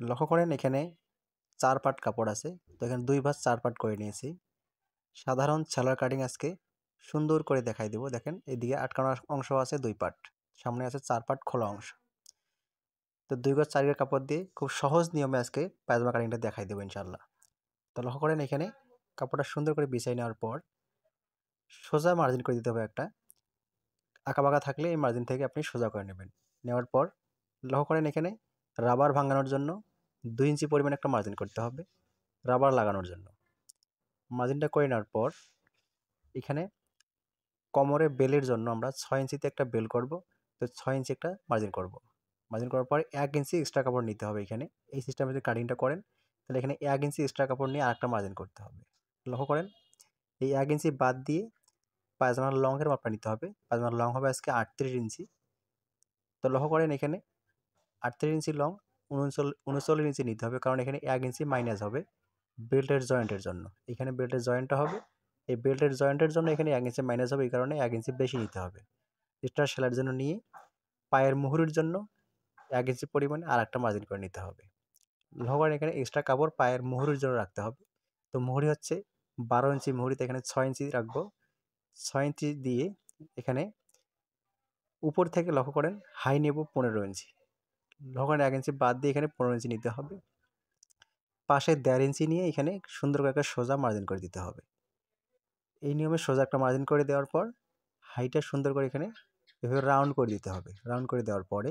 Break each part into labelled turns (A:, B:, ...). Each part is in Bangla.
A: লক্ষ্য করেন এখানে 4 পার্ট কাপড় আছে, তো এখানে 2 ভাঁজ 4 পার্ট করে নিয়েছি। সাধারণ সেলার কাটিং আজকে সুন্দর করে দেখাই দেব। দেখেন এদিকে আটকানো অংশ আছে 2 পার্ট, সামনে আছে 4 পার্ট খোলা অংশ। তো 2 গজ 4 গজ কাপড় দিয়ে খুব সহজ নিয়মে আজকে পায়জামা কাটিংটা দেখাই দেবো ইনশাআল্লাহ। তো লক্ষ্য করেন এখানে কাপড়টা সুন্দর করে বিছাই নেওয়ার পর সোজা মার্জিন করে দিতে হবে একটা। আঁকাবাঁকা থাকলে এই মার্জিন থেকে আপনি সোজা করে নেবেন। নেওয়ার পর লক্ষ্য করেন এখানে রাবার ভাঙানোর জন্য 2 ইঞ্চি পরিমাণ একটা মার্জিন করতে হবে রাবার লাগানোর জন্য। মার্জিনটা করে নেওয়ার পর এখানে কোমরে বেলের জন্য আমরা 6 ইঞ্চিতে একটা বেল করব, তো 6 ইঞ্চি একটা মার্জিন করব। মার্জিন করার পরে 1 ইঞ্চি এক্সট্রা কাপড় নিতে হবে এখানে। এই সিস্টেমে যদি কাটিংটা করেন তাহলে এখানে 1 ইঞ্চি এক্সট্রা কাপড় নিয়ে আরেকটা মার্জিন করতে হবে। লক্ষ্য করেন এই 1 ইঞ্চি বাদ দিয়ে পায়জামার লংয়ের মাপটা নিতে হবে। পায়জামার লং হবে আজকে 38 ইঞ্চি। তো লক্ষ্য করেন এখানে 38 ইঞ্চি লং 39 ইঞ্চি নিতে হবে, কারণ এখানে 1 ইঞ্চি মাইনাস হবে বেল্টের জয়েন্টের জন্য। এখানে বেল্টের জয়েন্টটা হবে, এই বেল্টের জয়েন্টের জন্য এখানে 1 ইঞ্চি মাইনাস হবে, এই কারণে 1 ইঞ্চি বেশি নিতে হবে। এক্সট্রা সেলাইয়ের জন্য নিয়ে পায়ের মুহুরির জন্য 1 ইঞ্চি পরিমাণে আর একটা মার্জিন করে নিতে হবে। লক্ষ্য করেন এখানে এক্সট্রা কাপড় পায়ের মুহুরির জন্য রাখতে হবে। তো মুহুরি হচ্ছে 12 ইঞ্চি মুহুরিতে এখানে 6 ইঞ্চি রাখবো। 6 ইঞ্চি দিয়ে এখানে উপর থেকে লক্ষ্য করেন হাই নেব 15 ইঞ্চি। লক্ষ্য করেন 1 ইঞ্চি বাদ দিয়ে এখানে 15 ইঞ্চি নিতে হবে। পাশে 1.5 ইঞ্চি নিয়ে এখানে সুন্দর করে একটা সোজা মার্জিন করে দিতে হবে। এই নিয়মে সোজা একটা মার্জিন করে দেওয়ার পর হাইটা সুন্দর করে এখানে এভাবে রাউন্ড করে দিতে হবে। রাউন্ড করে দেওয়ার পরে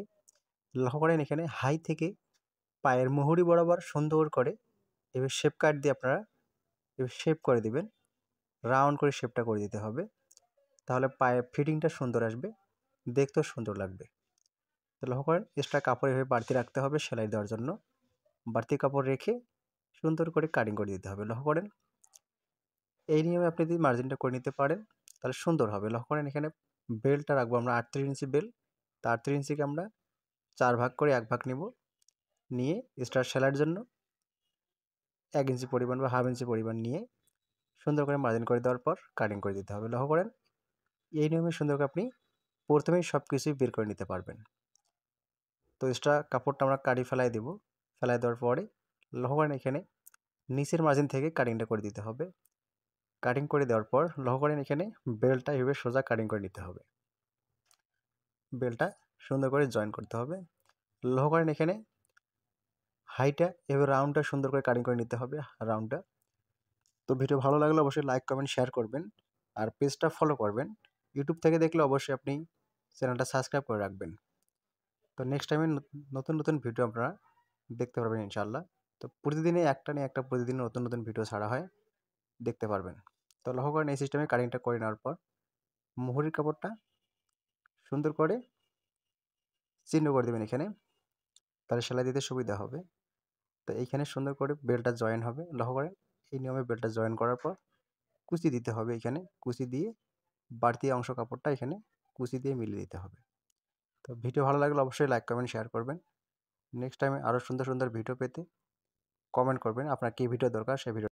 A: লক্ষ্য করেন এখানে হাই থেকে পায়ের মুহুরি বরাবর সুন্দর করে এভাবে শেপ কাট দিয়ে আপনারা এভাবে শেপ করে দিবেন। রাউন্ড করে শেপটা করে দিতে হবে, তাহলে পায়ের ফিটিংটা সুন্দর আসবে, দেখতেও সুন্দর লাগবে। তো লক্ষ্য করেন এক্সট্রা কাপড় এভাবে বাড়তি রাখতে হবে সেলাই দেওয়ার জন্য। বাড়তি কাপড় রেখে সুন্দর করে কাটিং করে দিতে হবে। লক্ষ্য করেন এই নিয়মে আপনি যদি মার্জিনটা করে নিতে পারেন তাহলে সুন্দর হবে। লক্ষ্য করেন এখানে বেল্টটা রাখবো আমরা 38 ইঞ্চি বেল। তো 38 ইঞ্চিকে আমরা 4 ভাগ করে 1 ভাগ নিব, নিয়ে এক্সট্রা সেলাইয়ের জন্য 1 ইঞ্চি পরিমাণ বা হাফ ইঞ্চি পরিমাণ নিয়ে সুন্দর করে মার্জিন করে দেওয়ার পর কাটিং করে দিতে হবে। লক্ষ্য করেন এই নিয়মে সুন্দর করে আপনি প্রথমেই সব কিছুই বের করে নিতে পারবেন। তো এক্সট্রা কাপড়টা আমরা কাটি ফেলাই দেব। ফেলাই দেওয়ার পরে লক্ষ্য করেন এখানে নিচের মার্জিন থেকে কাটিংটা করে দিতে হবে। কাটিং করে দেওয়ার পর লক্ষ্য করেন এখানে বেল্টটা এভাবে সোজা কাটিং করে নিতে হবে। বেল্টটা সুন্দর করে জয়েন করতে হবে। লক্ষ্য করেন এখানে হাইটা এভাবে রাউন্ডটা সুন্দর করে কাটিং করে নিতে হবে রাউন্ডটা। তো ভিডিও ভালো লাগলে অবশ্যই লাইক কমেন্ট শেয়ার করবেন আর পেজটা ফলো করবেন। ইউটিউব থেকে দেখলে অবশ্যই আপনি চ্যানেলটা সাবস্ক্রাইব করে রাখবেন। তো নেক্সট টাইমে নতুন নতুন ভিডিও আপনারা দেখতে পারবেন ইনশাআল্লাহ। তো প্রতিদিনই একটা নিয়ে একটা প্রতিদিন নতুন নতুন ভিডিও ছাড়া হয়, দেখতে পারবেন। তো লক্ষ্য করেন এই সিস্টেমে কাটিংটা করে নেওয়ার পর মুহুরির কাপড়টা সুন্দর করে চিহ্ন করে দেবেন এখানে, তাহলে সেলাই দিতে সুবিধা হবে। তো এইখানে সুন্দর করে বেল্টটা জয়েন হবে। লক্ষ্য করেন এই নিয়মে বেল্টটা জয়েন করার পর কুচি দিতে হবে। এখানে কুচি দিয়ে বাড়তি অংশ কাপড়টা এখানে কুচি দিয়ে মিলিয়ে দিতে হবে। তো ভিডিও ভালো লাগলে অবশ্যই লাইক কমেন্ট শেয়ার করবেন। নেক্সট টাইমে আরও সুন্দর সুন্দর ভিডিও পেতে কমেন্ট করবেন আপনার কী ভিডিও দরকার সেই ভিডিও